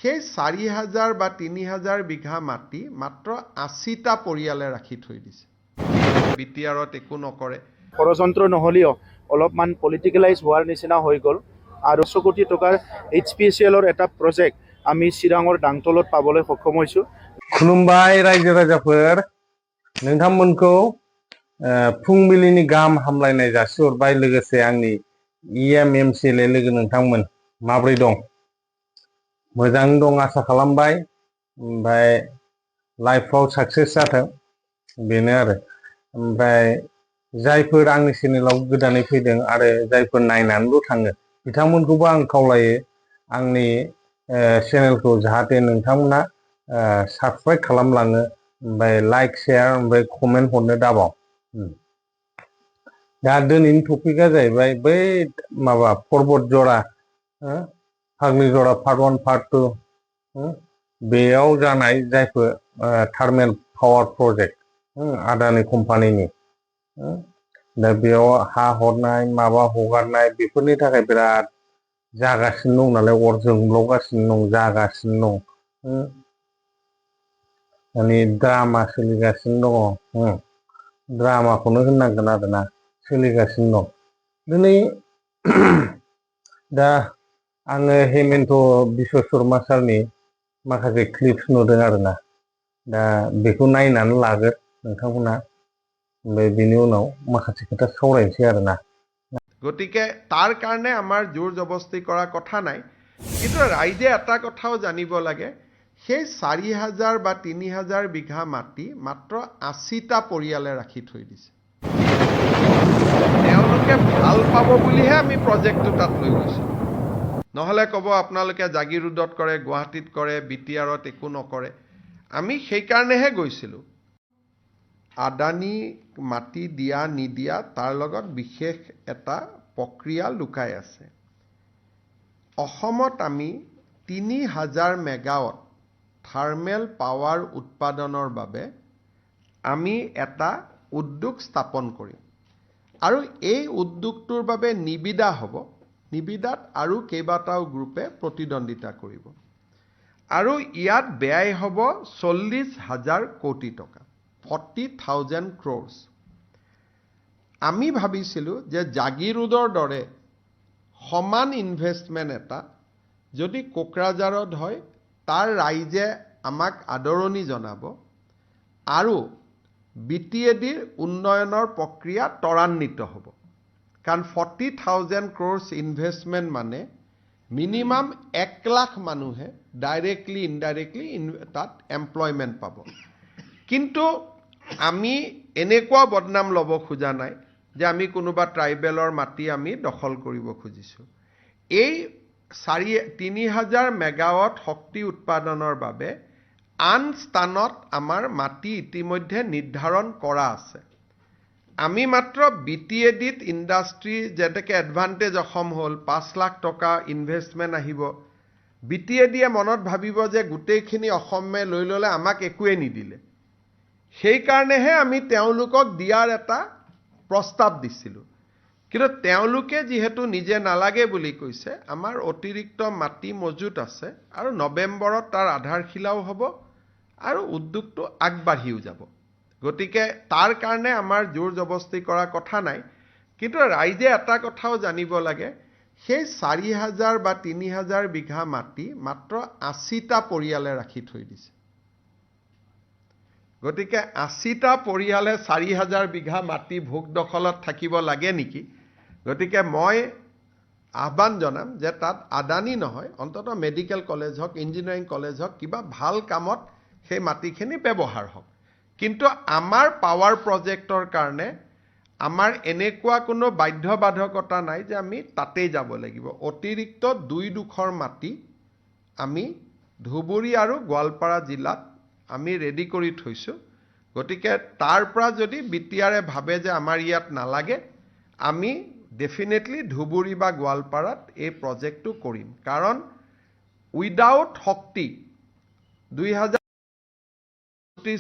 সেই 4,000 বা 3,000 বিঘা মাটি মাত্ৰ 80টা পৰিয়ালে ৰাখি থৈ দিছে। বিটিআৰত একো নকৰে। ষড়যন্ত্ৰ নহ'লেও অলপমান পলিটিকেলাইজ হোৱাৰ নিচিনা হৈ গ'ল আৰু 100 কোটি টকাৰ HPCLৰ এটা প্ৰজেক্ট আমি চিৰাঙৰ ডাংতলত পাবলৈ সক্ষম হৈছোঁ। खुलुमबाय रायजो राजाफोर नोंथांमोनखौ फुंबिलिनि गाहाम हामलायनाय जासिहरबाय लोगोसे आंनि EMMCL लोगो नोंथांमोन माब्रै दं मोजां दं आसा खालामबाय ओमफ्राय लाइफआव साक्सेस जाथों बेनो आरो ओमफ्राय जायफोर आंनि चेनेलाव गोदानै फैदों आरो जायफोर नायनानैल' थाङो बिथांमोनखौबो आं खावलायो आंनि चेनेलखौ जाहाथे नोंथांमोना साबस्क्राइब खालामलाङो ओमफ्राय लाइक शेयार ओमफ्राय कमेन्ट हरनो दाबाव दा दिनैनि टपिकआ जाहैबाय बै माबा पर्बत जरा फाग्लि जरा पार्ट 1 पार्ट 2 बेयाव जानाय जायफोर थार्मेल पावार प्रजेक्ट आदानि कम्पानिनि दा बेयाव हा हरनाय माबा हगारनाय बेफोरनि थाखाय बिराद जागासिनो दं नालाय अर जोंब्लावगासिनो दं जागासिनो दं माने ड्रामा सोलिगासिनो दङ ड्रामाखौनो होननांगोन आरोना सोलिगासिनो दं दिनै दा आङो हेमेन्त बिश्व शर्मा सारनि माखासे क्लिप्स नुदों आरोना दा बेखौ नायनानै लागोन नोंथांमोना ओमफ्राय बिनि उनाव माखासे खोथा सावरायनोसै आरोना গতিকে তাৰ কাৰণে আমাৰ জোৰ জবস্তি কৰা কথা নাই কিন্তু ৰাইজে এটা কথাও জানিব লাগে সেই 4,000 বা 3,000 বিঘা মাটি মাত্ৰ 80টা পৰিয়ালে ৰাখি থৈ দিছে তেওঁলোকে ভাল পাব বুলিহে আমি প্ৰজেক্টটো তাত লৈ গৈছো নহলে ক'ব আপোনালোকে জাগিৰোডত কৰে গুৱাহাটীত কৰে বিটিআৰত একো নকৰে আমি সেই কাৰণেহে গৈছিলো আদানী মাটি দিয়া নিদিয়া তাৰ লগত বিশেষ এটা প্ৰক্ৰিয়া লুকাই আছে অসমত আমি 3,000 মেগাৱাট থাৰ্মেল পাৱাৰ উৎপাদনৰ বাবে আমি এটা উদ্যোগ স্থাপন কৰিম আৰু এই উদ্যোগটোৰ বাবে নিবিদা হ'ব নিবিদাত আৰু কেইবাটাও গ্ৰুপে প্ৰতিদ্বন্দিতা কৰিব আৰু ইয়াত ব্যয় হ'ব 40,000 কোটি টকা 40,000 crores আমি ভাবিছিলো যে জাগিৰোডৰ দৰে সমান ইনভেষ্টমেন্ট এটা যদি কোকৰাঝাৰত হয় তাৰ ৰাইজে আমাক আদৰণি জনাব আৰু বিটিএডিৰ উন্নয়নৰ প্ৰক্ৰিয়া ত্বৰান্বিত হ'ব কাৰণ 40,000 crores ইনভেষ্টমেন্ট মানে মিনিমাম 1 লাখ মানুহে ডাইৰেক্টলি ইনডাইৰেক্টলি তাত এমপ্লয়মেন্ট পাব কিন্তু আমি এনেকুৱা বদনাম ল'ব খোজা নাই যে আমি কোনোবা ট্ৰাইবেলৰ মাটি আমি দখল কৰিব খুজিছো এই 3,000 মেগাৱাট শক্তি উৎপাদনৰ বাবে আন স্থানত আমাৰ মাটি ইতিমধ্যে নিৰ্ধাৰণ কৰা আছে আমি মাত্ৰ বিটিএডিত ইণ্ডাষ্ট্ৰি যেনেকৈ এডভান্টেজ অসম হ'ল 5 লাখ টকা ইনভেষ্টমেন্ট আহিব বিটিএডিয়ে মনত ভাবিব যে গোটেইখিনি অসমে লৈ ল'লে আমাক একোৱে নিদিলে সেই কাৰণেহে আমি তেওঁলোকক দিয়াৰ এটা প্ৰস্তাৱ দিছিলো কিন্তু তেওঁলোকে যেহেতু নিজে নালাগে বুলি কৈছে আমাৰ অতিৰিক্ত মাটি মজুত আছে আৰু নৱেম্বৰত তাৰ আধাৰশিলাও হ'ব আৰু উদ্যোগটো আগবাঢ়িও যাব গতিকে তাৰ কাৰণে আমাৰ জোৰ জবস্তি কৰা কথা নাই কিন্তু ৰাইজে এটা কথাও জানিব লাগে সেই 4,000 বা 3,000 বিঘা মাটি মাত্ৰ 80টা পৰিয়ালে ৰাখি থৈ দিছে গতিকে 80টা পৰিয়ালে 4,000 বিঘা মাটি ভোগ দখলত থাকিব লাগে নেকি গতিকে মই আহ্বান জনাম যে তাত আদানী নহয় অন্তত মেডিকেল কলেজ হওক ইঞ্জিনিয়াৰিং কলেজ হওক কিবা ভাল কামত সেই মাটিখিনি ব্যৱহাৰ হওক কিন্তু আমাৰ পাৱাৰ প্ৰজেক্টৰ কাৰণে আমাৰ এনেকুৱা কোনো বাধ্যবাধকতা নাই যে আমি তাতেই যাব লাগিব অতিৰিক্ত 2 মাটি আমি ধুবুৰী আৰু গোৱালপাৰা জিলাত আমি ৰেডি কৰি থৈছো গতিকে তাৰ পৰা যদি বিটিআৰে ভাবে যে আমাৰ ইয়াত নালাগে আমি ডেফিনেটলি ধুবুৰী বা গোৱালপাৰাত এই প্ৰজেক্টটো কৰিম কাৰণ উইদাউট শক্তি 2030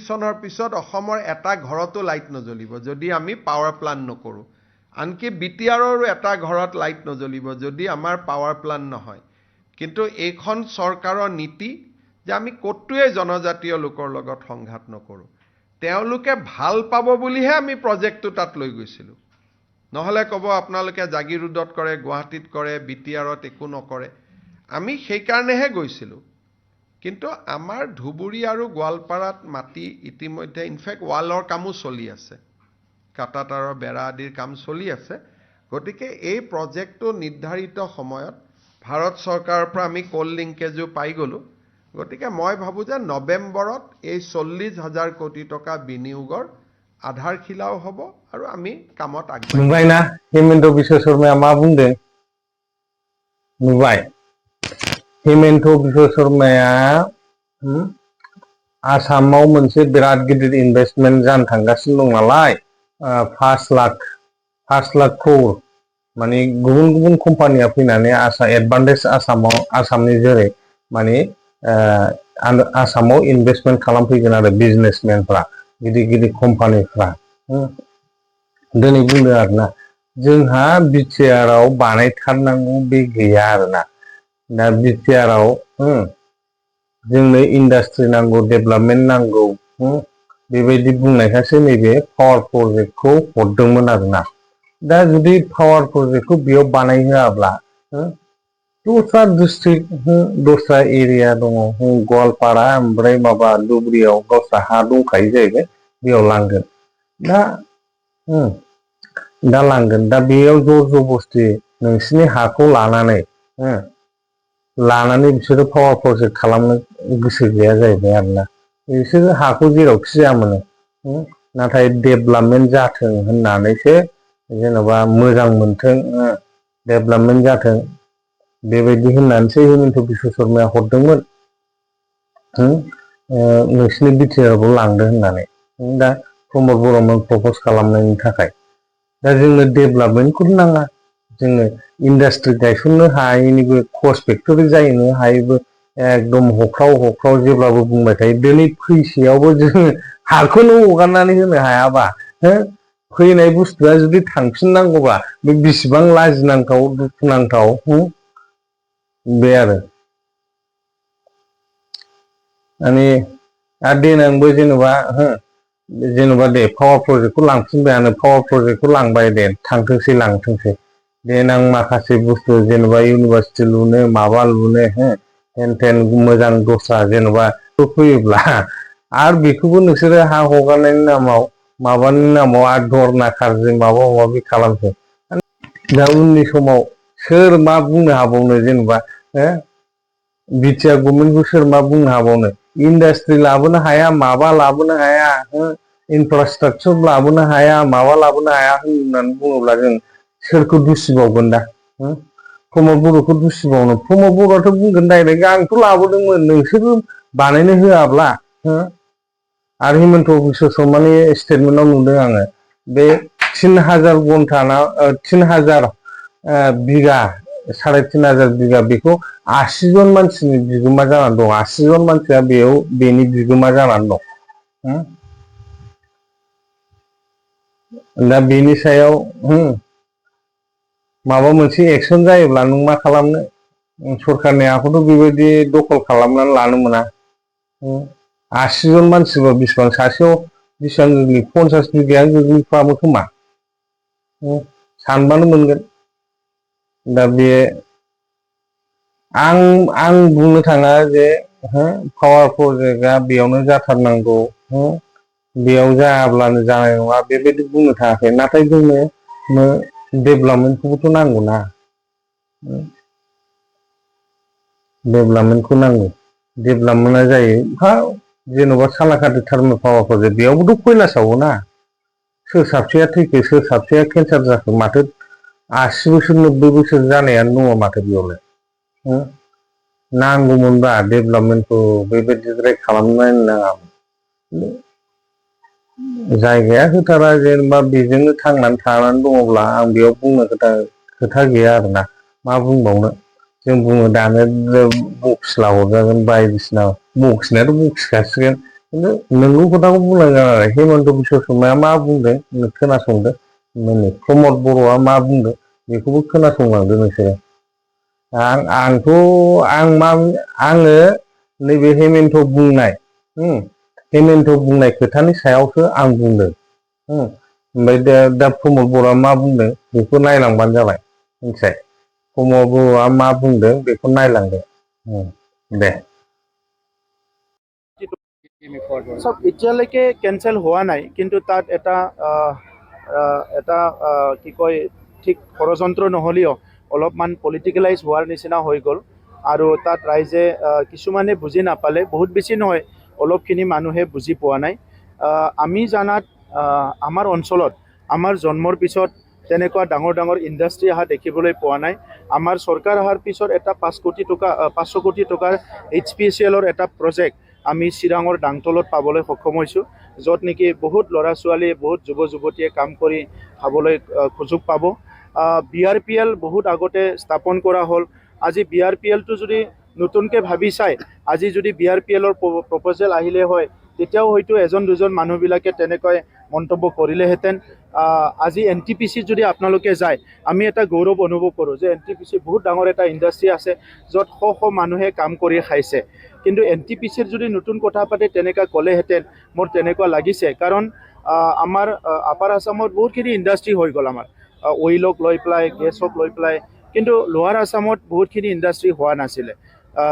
চনৰ পিছত অসমৰ এটা ঘৰতো লাইট নজ্বলিব যদি আমি পাৱাৰ প্লান্ট নকৰো আনকি বিটিআৰৰো এটা ঘৰত লাইট নজ্বলিব যদি আমাৰ পাৱাৰ প্লান্ট নহয় কিন্তু এইখন চৰকাৰৰ নীতি যে আমি ক'তোৱে জনজাতীয় লোকৰ লগত সংঘাত নকৰোঁ। তেওঁলোকে ভাল পাব বুলিহে আমি প্ৰজেক্টটো তাত লৈ গৈছিলোঁ। নহ'লে ক'ব আপোনালোকে জাগিৰোডত কৰে, গুৱাহাটীত কৰে, BTRত একো নকৰে। আমি সেইকাৰণেহে গৈছিলোঁ। কিন্তু আমাৰ ধুবুৰী আৰু গোৱালপাৰাত মাটি ইতিমধ্যে ইনফেক্ট ৱালৰ কামো চলি আছে, কাটাতাৰৰ বেৰা আদিৰ কাম চলি আছে। গতিকে এই প্ৰজেক্টটো নিৰ্ধাৰিত সময়ত ভাৰত চৰকাৰৰ পৰা আমি কোল লিংকেজো পাই গ'লোঁ। গতিকে মই ভাবোঁ যে নৱেম্বৰত এই 40,000 কোটি টকা বিনিয়োগৰ আধাৰশিলাও হ'ব আৰু আমি কামত আগবাঢ়িম। नुबाय ना हेमेन्त बिश्व शर्माया मा बुंदों? नुबाय हेमेन्त बिश्व शर्माया आसामाव मोनसे बिराद गिदिर इनभेस्टमेन्ट जानो थांगासिनो दं नालाय 5 लाख crore माने गुबुन गुबुन कम्पानिया फैनानै एडभान्टेज आसामनि जेरै माने आसामाव इनभेस्टमेन्ट खालामफैगोन आरो बिजनेसमेनफ्रा गिदिर गिदिर कम्पानिफ्रा दिनै बुंदों आरोना जोंहा बिटिआरआव बानायथारनांगौ बे गैया आरोना। दा बिटिआरआव जोंनो इन्डास्ट्रि नांगौ, डेभेलपमेन्ट नांगौ बेबायदि बुंनायखासो नैबे पावार प्रजेक्टखौ हरदोंमोन आरोना। दा जुदि पावार प्रजेक्टखौ बेयाव बानायहोआब्ला दस्रा डिस्ट्रिक्ट दस्रा एरिया दङ गवालपारा ओमफ्राय माबा धुबुरीयाव गावस्रा हा दंखायो जाहैबाय बेयाव लांगोन। दा लांगोन दा बेयाव जबरदस्ति नोंसिनि हाखौ लानानै बिसोरो पावार प्रजेक्ट खालामनो गोसो गैया जाहैबाय आरोना। बिसोरो हाखौ जेरावखि जाया मोनो नाथाय डेभेलपमेन्ट जाथों होननानैसो जेन'बा मोजां मोनथों डेभेलपमेन्ट जाथों बेबायदि होननानैसो हेमेन्त बिश्व शर्माया हरदोंमोन नोंसिनि बिटिआरआवबो लांदो होननानै। दा प्रमद बर'मोन प्रपज खालामनायनि थाखाय दा जोंनो डेभेलपमेन्टखौनो नाङा, जोङो इन्डास्ट्रि गायसननो हायैनिबो कस फेक्टरि जाहैनो हायैबो एकदम हख्राव जेब्लाबो बुंबाय थायो। दिनै फैसेयावबो जोङो हाखौनो हगारनानै होनो हायाबा फैनाय बुस्थुआ जुदि थांफिननांगौबा बे बेसेबां लाजिनांथाव दुखुनांथाव बे आरो माने आरो देनांबो जेन'बा दे पावार प्रजेक्टखौ लांफिनबायानो पावार प्रजेक्टखौ लांबाय दे लांथोंसै देनां माखासे बुस्थु जेन'बा इउनिभारसिटि लुनो माबा लुनो हेन मोजां दस्रा जेन'बा फैयोब्ला आरो बेखौबो नोंसोरो हा हगारनायनि नामाव माबानि नामाव आरो धरना खारजों माबा माबि खालामसै। दा उननि समाव सोर मा बुंनो हाबावनो जेन'बा बिटिआर गभर्नमेन्टखौ सोर मा बुंनो हाबावनो इन्डास्ट्रि लाबोनो हाया माबा लाबोनो हाया इनफ्रास्ट्राकचार लाबोनो हाया माबा लाबोनो हाया होननानै बुङोब्ला जों सोरखौ दुसिबावगोन दा प्रमद बर'खौ दुसिबावनो? प्रमद बर'आथ' बुंगोन डाइरेक्ट आंथ' लाबोदोंमोन नोंसोरबो बानायनो होआब्ला आरो हेमेन्त बिश्व शर्मानि स्टेटमेन्टआव नुदों आङो बे 3,000 बिगा 3,500 बिगा बेखौ 80 जन मानसिनि बिगोमा जानानै दं। 80 जन मानसिया बेनि बिगोमा जानानै दं। दा बेनि सायाव माबा मोनसे एक्सन जायोब्ला नों मा खालामनो सरखारनि हाखौथ' बेबायदि दखल खालामनानै लानो मोना। 80 जन मानसिबा बेसेबां सासेयाव बेसेबां गोग्लैयो 50 बिगायानो गोग्लैफ्रामो खोमा सानबानो मोनगोन। दा बे आं बुंनो थाङा जे पावार प्रजेक्टआ बेयावनो जाथारनांगौ बेयाव जायाब्लानो जानाय नङा बेबायदि बुंनो थाङाखै। नाथाय जोंनो डेभेलपमेन्टखौबोथ' नांगौ ना डेभेलपमेन्टखौ नांगौ। डेभेलपमेन्टआ जायो जेन'बा सालाकाथि थार्मेल पावार प्रजेक्ट बेयावबोथ' खयला सावो ना सोर साबसेया थैखो सोर साबसेया केन्सार जाखो माथो 80 बोसोर 90 बोसोर जानायानो दङ माथो बेयावलाय नांगौमोनबा डेभेलपमेन्टखौ बेबायदिद्राय खालामनाय नाङा। जायगाया होथारा जेनेबा बेजोंनो थांनानै दङब्ला आं बेयाव बुंनो खोथा गैया आरोना मा बुंबावनो जों बुङो दानो बखिला हरजागोन बायदिसिना बखिनायाथ' बखिखासिगोन खिन्थु नोंगौ खोथाखौ बुंनांगोन आरो हेमेन्त बिश्व शर्माया मा बुंदों खोनासंदो प्रमद बर'आ मा बुंदों बेखौबो खोनासंलांदो नोंसोरो। आङो नैबे हेमेन्थ बुंनाय हेमेन्थ बुंनाय खोथानि सायावसो आं बुंदों ओमफ्राय दा प्रमद बर'आ मा बुंदों बेखौ नायलांबानो जाबाय मिथिबाय प्रमद बर'आ मा बुंदों बेखौ नायलांदो दे চব এতিয়ালৈকে কেঞ্চেল হোৱা নাই কিন্তু তাত এটা কি কয় ঠিক ষড়যন্ত্ৰ নহ'লেও অলপমান পলিটিকেলাইজ হোৱাৰ নিচিনা হৈ গ'ল আৰু তাত ৰাইজে কিছুমানে বুজি নাপালে বহুত বেছি নহয় অলপখিনি মানুহে বুজি পোৱা নাই আমি জানাত আমাৰ অঞ্চলত আমাৰ জন্মৰ পিছত তেনেকুৱা ডাঙৰ ডাঙৰ ইণ্ডাষ্ট্ৰী অহা দেখিবলৈ পোৱা নাই আমাৰ চৰকাৰ অহাৰ পিছত এটা 500 কোটি টকাৰ HPCLৰ এটা প্ৰজেক্ট আমি চিৰাঙৰ ডাংতলত পাবলৈ সক্ষম হৈছোঁ য'ত নেকি বহুত ল'ৰা ছোৱালী বহুত যুৱ যুৱতীয়ে কাম কৰি খাবলৈ সুযোগ পাব BRPL বহুত আগতে স্থাপন কৰা হ'ল আজি BRPLটো যদি নতুনকৈ ভাবি চাই আজি যদি BRPLৰ প্ৰপ'জেল আহিলে হয় তেতিয়াও হয়তো এজন দুজন মানুহবিলাকে তেনেকৈ মন্তব্য কৰিলেহেঁতেন আজি NTPC যদি আপোনালোকে যায় আমি এটা গৌৰৱ অনুভৱ কৰোঁ যে NTPC বহুত ডাঙৰ এটা ইণ্ডাষ্ট্ৰী আছে য'ত শ মানুহে কাম কৰি খাইছে কিন্তু NTPCৰ যদি নতুন কথা পাতে তেনেকুৱা ক'লেহেঁতেন মোৰ তেনেকুৱা লাগিছে কাৰণ আমাৰ আপাৰ আছামত বহুতখিনি ইণ্ডাষ্ট্ৰী হৈ গ'ল আমাৰ অইলক লৈ পেলাই গেছক লৈ পেলাই কিন্তু লোৱাৰ আছামত বহুতখিনি ইণ্ডাষ্ট্ৰী হোৱা নাছিলে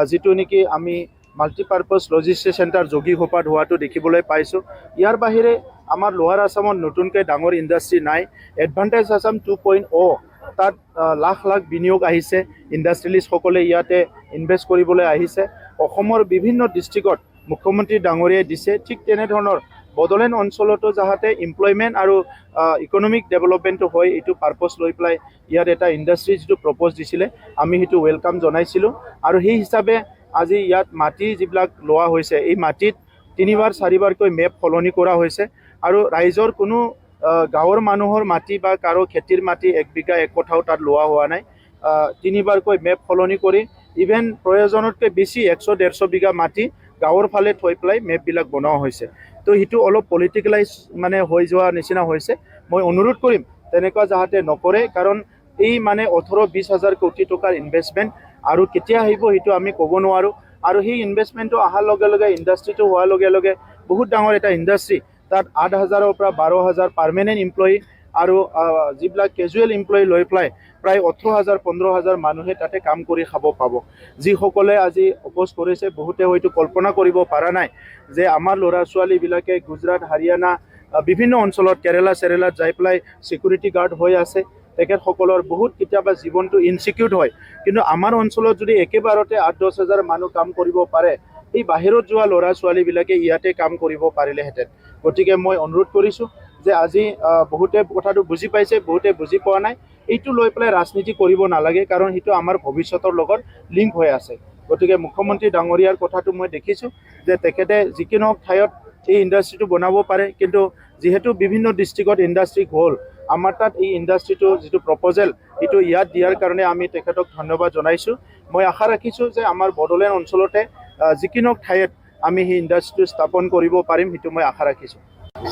যিটো নেকি আমি মাল্টিপাৰ্পাছ লজিষ্টিক চেণ্টাৰ যোগীঘোপাত হোৱাটো দেখিবলৈ পাইছোঁ ইয়াৰ বাহিৰে আমাৰ লোৱাৰ আছামত নতুনকৈ ডাঙৰ ইণ্ডাষ্ট্ৰী নাই এডভান্টেজ আছাম 2.0 তাত লাখ লাখ বিনিয়োগ আহিছে ইণ্ডাষ্ট্ৰিয়েলিষ্টসকলে ইয়াতে ইনভেষ্ট কৰিবলৈ আহিছে অসমৰ বিভিন্ন ডিষ্ট্ৰিক্টত মুখ্যমন্ত্ৰী ডাঙৰীয়াই দিছে ঠিক তেনেধৰণৰ বড়োলেণ্ড অঞ্চলতো যাতে এমপ্লয়মেণ্ট আৰু ইকনমিক ডেভেলপমেণ্টটো হয় এইটো পাৰ্পছ লৈ পেলাই ইয়াত এটা ইণ্ডাষ্ট্ৰী যিটো প্ৰপ'জ দিছিলে আমি সেইটো ৱেলকাম জনাইছিলোঁ আৰু সেই হিচাপে আজি ইয়াত মাটি যিবিলাক লোৱা হৈছে এই মাটিত 3বাৰ 4বাৰকৈ মেপ সলনি কৰা হৈছে আৰু ৰাইজৰ কোনো গাঁৱৰ মানুহৰ মাটি বা কাৰো খেতিৰ মাটি 1 বিঘা 1 কঠাও তাত লোৱা হোৱা নাই 3বাৰকৈ মেপ সলনি কৰি ইভেন প্ৰয়োজনতকৈ বেছি 100-150 বিঘা মাটি গাঁৱৰ ফালে থৈ পেলাই মেপবিলাক বনোৱা হৈছে তো সেইটো অলপ পলিটিকেলাইজ মানে হৈ যোৱা নিচিনা হৈছে মই অনুৰোধ কৰিম তেনেকুৱা যাতে নকৰে কাৰণ এই মানে 18-20 হাজাৰ কোটি টকাৰ ইনভেষ্টমেণ্ট আৰু কেতিয়া আহিব সেইটো আমি ক'ব নোৱাৰোঁ আৰু সেই ইনভেষ্টমেণ্টটো অহাৰ লগে লগে ইণ্ডাষ্ট্ৰিটো হোৱাৰ লগে লগে বহুত ডাঙৰ এটা ইণ্ডাষ্ট্ৰী তাত 8,000ৰ পৰা 12,000 পাৰ্মানেণ্ট এমপ্লয়ী আৰু যিবিলাক কেজুৱেল এমপ্লয়ী লৈ পেলাই প্ৰায় 18,000-15,000 মানুহে তাতে কাম কৰি খাব পাব যিসকলে আজি অপ'জ কৰিছে বহুতে হয়তো কল্পনা কৰিব পৰা নাই যে আমাৰ ল'ৰা ছোৱালীবিলাকে গুজৰাট হাৰিয়ানা বিভিন্ন অঞ্চলত কেৰেলাত যাই পেলাই ছিকিউৰিটি গাৰ্ড হৈ আছে তেখেতসকলৰ বহুত কেতিয়াবা জীৱনটো ইনচিকিউৰ হয় কিন্তু আমাৰ অঞ্চলত যদি একেবাৰতে 8-10 হাজাৰ মানুহ কাম কৰিব পাৰে এই বাহিৰত যোৱা ল'ৰা ছোৱালীবিলাকে ইয়াতে কাম কৰিব পাৰিলেহেঁতেন গতিকে মই অনুৰোধ কৰিছোঁ যে আজি বহুতে কথাটো বুজি পাইছে বহুতে বুজি পোৱা নাই এইটো লৈ পেলাই ৰাজনীতি কৰিব নালাগে কাৰণ সেইটো আমাৰ ভৱিষ্যতৰ লগত লিংক হৈ আছে গতিকে মুখ্যমন্ত্ৰী ডাঙৰীয়াৰ কথাটো মই দেখিছোঁ যে তেখেতে যিকোনো ঠাইত এই ইণ্ডাষ্ট্ৰিটো বনাব পাৰে কিন্তু যিহেতু বিভিন্ন ডিষ্ট্ৰিক্টত ইণ্ডাষ্ট্ৰী হ'ল আমাৰ তাত এই ইণ্ডাষ্ট্ৰিটো যিটো প্ৰপ'জেল সেইটো ইয়াত দিয়াৰ কাৰণে আমি তেখেতক ধন্যবাদ জনাইছোঁ মই আশা ৰাখিছোঁ যে আমাৰ বড়োলেণ্ড অঞ্চলতে যিকোনো ঠাইত আমি সেই ইণ্ডাষ্ট্ৰিটো স্থাপন কৰিব পাৰিম সেইটো মই আশা ৰাখিছোঁ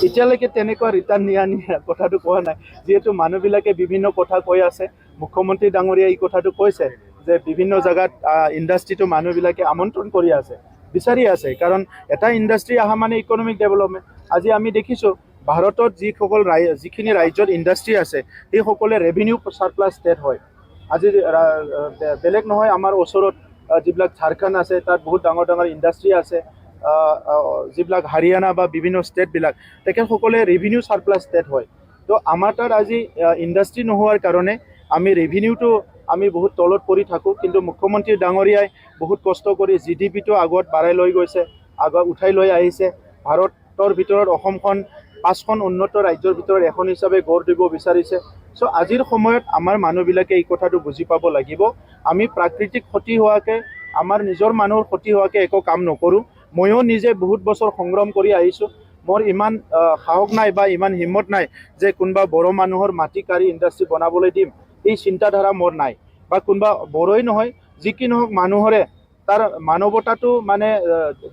এতিয়ালৈকে তেনেকুৱা ৰিটাৰ্ণ নিয়া কথাটো কোৱা নাই যিহেতু মানুহবিলাকে বিভিন্ন কথা কৈ আছে মুখ্যমন্ত্ৰী ডাঙৰীয়াই এই কথাটো কৈছে যে বিভিন্ন জায়গাত ইণ্ডাষ্ট্ৰিটো মানুহবিলাকে আমন্ত্ৰণ কৰি আছে বিচাৰি আছে কাৰণ এটা ইণ্ডাষ্ট্ৰী অহা মানে ইকনমিক ডেভেলপমেণ্ট আজি আমি দেখিছোঁ ভাৰতত যিখিনি ৰাজ্যত ইণ্ডাষ্ট্ৰী আছে সেইসকলে ৰেভিনিউ চাৰপ্লাছ ষ্টেট হয় আজি বেলেগ নহয় আমাৰ ওচৰত যিবিলাক ঝাৰখণ্ড আছে তাত বহুত ডাঙৰ ডাঙৰ ইণ্ডাষ্ট্ৰী আছে যিবিলাক হাৰিয়ানা বা বিভিন্ন ষ্টেটবিলাক তেখেতসকলে ৰেভিনিউ চাৰপ্লাছ ষ্টেট হয় তো আমাৰ তাত আজি ইণ্ডাষ্ট্ৰী নোহোৱাৰ কাৰণে আমি ৰেভিনিউটো আমি বহুত তলত পৰি থাকোঁ কিন্তু মুখ্যমন্ত্ৰী ডাঙৰীয়াই বহুত কষ্ট কৰি GDPটো আগত বাঢ়াই লৈ গৈছে আগত উঠাই লৈ আহিছে ভাৰতৰ ভিতৰত অসমখন 5খন উন্নত ৰাজ্যৰ ভিতৰত এখন হিচাপে গঢ় দিব বিচাৰিছে চ' আজিৰ সময়ত আমাৰ মানুহবিলাকে এই কথাটো বুজি পাব লাগিব আমি প্ৰাকৃতিক ক্ষতি হোৱাকৈ আমাৰ নিজৰ মানুহৰ ক্ষতি হোৱাকৈ একো কাম নকৰোঁ ময়ো নিজে বহুত বছৰ সংগ্ৰাম কৰি আহিছোঁ মোৰ ইমান সাহস নাই বা ইমান হিম্মত নাই যে কোনোবা বড়ো মানুহৰ মাটি কাঢ়ি ইণ্ডাষ্ট্ৰী বনাবলৈ দিম এই চিন্তাধাৰা মোৰ নাই বা কোনোবা বড়োই নহয় যিকি নহওক মানুহৰে তাৰ মানৱতাটো মানে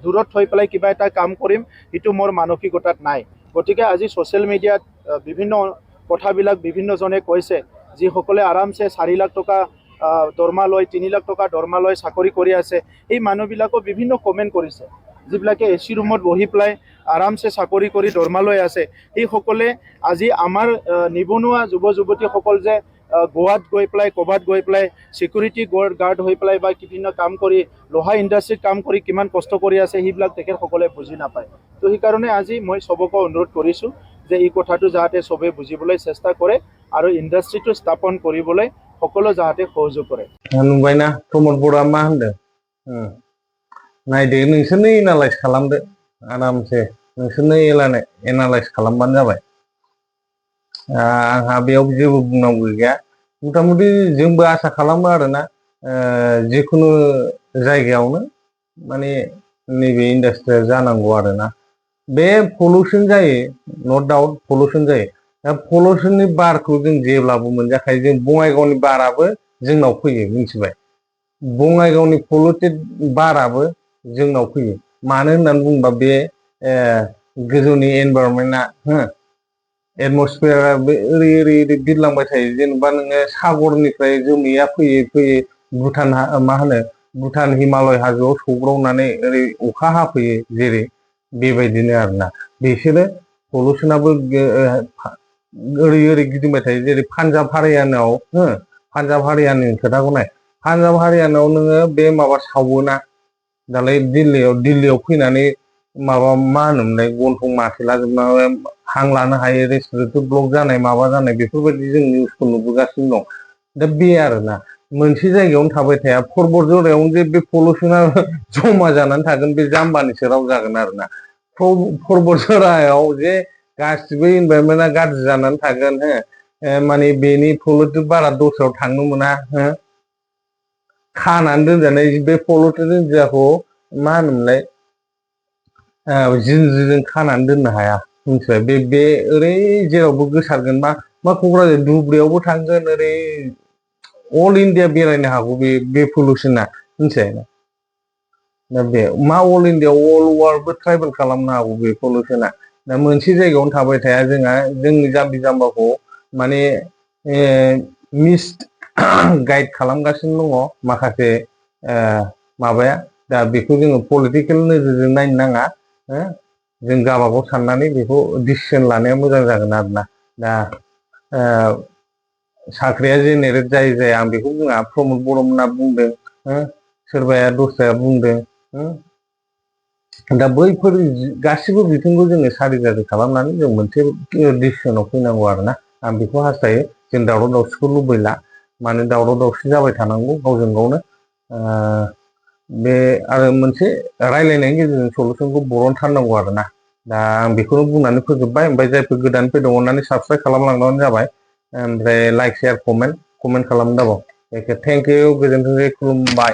দূৰত থৈ পেলাই কিবা এটা কাম কৰিম সেইটো মোৰ মানসিকতাত নাই গতিকে আজি ছ'চিয়েল মিডিয়াত বিভিন্ন কথাবিলাক বিভিন্নজনে কৈছে যিসকলে আৰামছে 4 লাখ টকা দৰমহা লয় 3 লাখ টকা দৰমহা লয় চাকৰি কৰি আছে এই মানুহবিলাকো বিভিন্ন কমেণ্ট কৰিছে যিবিলাকে এচি ৰুমত বহি পেলাই আৰামছে চাকৰি কৰি দৰমহা লৈ আছে সেইসকলে আজি আমাৰ নিবনুৱা যুৱ যুৱতীসকল যে গোৱাত গৈ পেলাই ক'ৰবাত গৈ পেলাই চিকিউৰিটি গাৰ্ড হৈ পেলাই বা বিভিন্ন কাম কৰি লোহা ইণ্ডাষ্ট্ৰীত কাম কৰি কিমান কষ্ট কৰি আছে সেইবিলাক তেখেতসকলে বুজি নাপায় তো সেইকাৰণে আজি মই চবকে অনুৰোধ কৰিছোঁ যে এই কথাটো যাতে চবে বুজিবলৈ চেষ্টা কৰে আৰু ইণ্ডাষ্ট্ৰীটো স্থাপন কৰিবলৈ সকলো যাতে সহযোগ কৰে नुबायना प्रमद बर'आ मा होनदों नायदो नोंसोरनो एनालाइज खालामदो आरामसे नोंसोरनो एनालाइज खालामबानो जाबाय आंहा बेयाव जेबो बुंनांगौ गैया मथा मथि जोंबो आसा खालामो आरोना जिखुनु जायगायावनो माने नैबे इन्डास्ट्रिया जानांगौ आरोना बे पलिउसन जायो नट डाउट पलिउसन जायो दा पलिउसननि बारखौ जों जेब्लाबो मोनजाखायो जों बङाइगावनि बाराबो जोंनाव फैयो मिथिबाय बङाइगावनि पलिउटेड बाराबो जोंनाव फैयो मानो होननानै बुङोबा बे गोजौनि एनभायरनमेन्टआ एटमस्फियारा बे ओरै बिरलांबाय थायो जेनेबा नोङो सागरनिफ्राय जोमैया फैयै भुटान मा होनो भुटान हिमालय हाजोआव सौग्रावनानै ओरै अखा हाफैयो जेरै बेबायदिनो आरोना बिसोरो पलिउसनाबो ओरै गिदिंबाय थायो जेरै पान्जाब हारियानायाव पान्जाब हारियानानि खोथाखौ नाय पान्जाब हारियानायाव नोङो बे माबा सावोना दालाय दिल्लीयाव फैनानै माबा मा होनोमोनलाय गन्थं माथेलाजोबनानै हां लानो हायो रेसपिरेटरि ब्लक जानाय माबा जानाय बेफोरबायदि जों निउसखौ नुबोगासिनो दं दा बे आरोना मोनसे जायगायावनो थाबाय थाया पर्बत जरायावनो जे बे पलिउसना जमा जानानै थागोन बे जाम्बानिसो राव जागोन आरोना पर्बत जरायाव जे गासिबो इनभायरनमेन्टआ गाज्रि जानानै थागोन माने बेनि पलिउटेड बारा दस्रायाव थांनो मोना खानानै दोनजानाय बे पलिउटेड इन्डियाखौ मा होनोमोनलाय जिनज्रिजों खानानै दोननो हाया मिथिबाय बे ओरै जेरावबो गोसारगोन मा क'क्राझार धुबुरियावबो थांगोन ओरै अल इन्डिया बेरायनो हागौ बे पलिउसना मिथिबाय दा बे मा अल इन्डिया अल वार्ल्डबो ट्राइबेल खालामनो हागौ बे पलिउसना दा मोनसे जायगायावनो थाबाय थाया जोंहा जोंनि जाम्बि जाम्बाखौ माने मिस गाइड खालामगासिनो दङ माखासे माबाया दा बेखौ जोङो पलिटिकेल नोजोरजों नायनो नाङा जों गावबागाव साननानै बेखौ डिसिसन लानाया मोजां जागोन आरोना दा साख्रिया जेनेरेट जाया आं बेखौ बुङा प्रमद बर'मोनहा बुंदों सोरबाया दस्राया बुंदों दा बैफोर गासिबो बिथिंखौ जोङो सारिजारि खालामनानै जों मोनसे डिसिसनाव फैनांगौ आरोना आं बेखौ हास्थायो जों दावराव दावसिखौ लुबैला मानो दावराव दावसि जाबाय थानांगौ गावजों गावनो बे आरो मोनसे रायलायनायनि गेजेरजों सलुसनखौ बरनथारनांगौ आरोना दा आं बेखौनो बुंनानै फोजोबबाय ओमफ्राय जायफोर गोदान फैदों अननानै साबस्क्राइब खालामलांबानो जाबाय ओमफ्राय लाइक शेयार कमेन्ट खालामनो दाबाव थेंक इउ गोजोन्थों खुलुमबाय